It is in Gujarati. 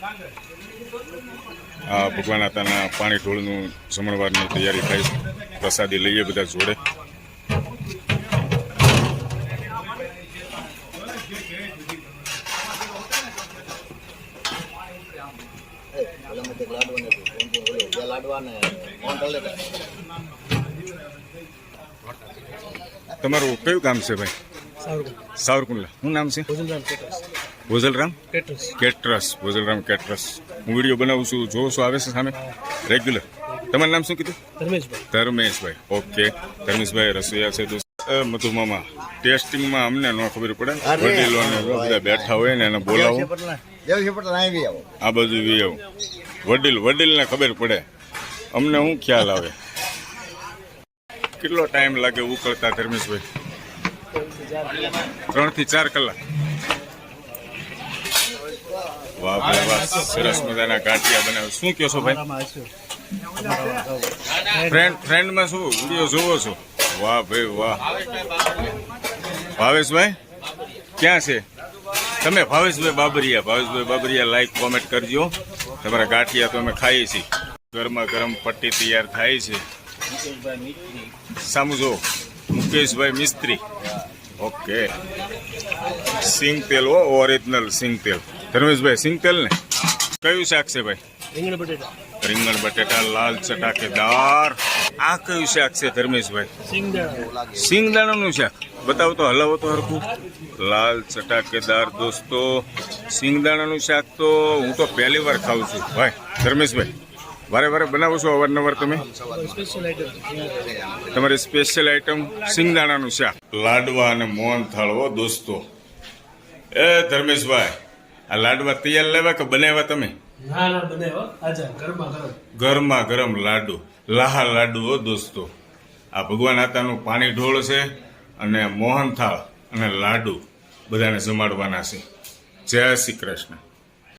આ ભગવાન આતાના પાણી ઢોળનું જમણવારની તૈયારી થાય છે. પ્રસાદી લઈએ બધા જોડે. તમારું કયું કામ છે ભાઈ? સાવરકુંડલા. શું નામ છે? ભોજલરામ કેટરસ. ભોજલરામ કેટરસ. હું વિડીયો બનાવું છું, જોવો છો, આવે છે સામે રેગ્યુલર. તમારું નામ શું કીધું? ધર્મેશભાઈ. ઓકે, ધર્મેશભાઈ રસોઈયા છે. મધુમામા ટેસ્ટિંગમાં અમને ન ખબર પડે, વડીલોને બધા બેઠા હોય ને એને બોલાવો. આ બાજુ વી આવું, વડીલને ખબર પડે, અમને શું ખ્યાલ આવે. કેટલો ટાઈમ લાગે ઉકળતા ધર્મેશભાઈ? 3 થી 4 કલાક. વાહ ભાઈ વાહ, સરસ મજાના ગાંઠિયા બનાવે. શું કહો છો ભાઈ? ફ્રેન્ડમાં શું વિડીયો જોવો છો? વાહ ભાઈ વાહ. ભાવેશભાઈ ક્યાં છે તમે? ભાવેશભાઈ બાબરિયા લાઈક કોમેન્ટ કરજો. તમારા ગાંઠિયા તો અમે ખાઈએ છીએ. ગરમા ગરમ પટ્ટી તૈયાર થાય છે. સામુ જો, મુકેશભાઈ મિસ્ત્રી. ઓકે, સિંગ તેલ, ઓરિજિનલ સિંગ તેલ. ધર્મેશભાઈ સિંગ તેલ ને કયું શાક છે ભાઈ? રીંગણ બટેટા લાલ ચટાકેદાર. આ કયું શાક છે ધર્મેશભાઈ? સિંગદાણાનું શાક. બતાવો તો, હલાવો તો હરખું. લાલ ચટાકેદાર દોસ્તો, સિંગદાણાનું શાક તો હું તો પહેલી વાર ખાઉં છું ભાઈ. ધર્મેશભાઈ વારે બનાવો છો અવારનવાર તમે? તમારી સ્પેશિયલ આઈટમ સિંગદાણાનું શાક, લાડવા અને મોહનથાળ. હો દોસ્તો, એ ધર્મેશભાઈ આ લાડવા તૈયાર લેવા કે બનાવ્યા તમે? ગરમા ગરમ લાડુ, લાહા લાડુ. હો દોસ્તો, આ ભગવાન આતાનું પાણી ઢોળ છે અને મોહનથાળ અને લાડુ બધાને જમાડવાના છે. જય શ્રી કૃષ્ણ.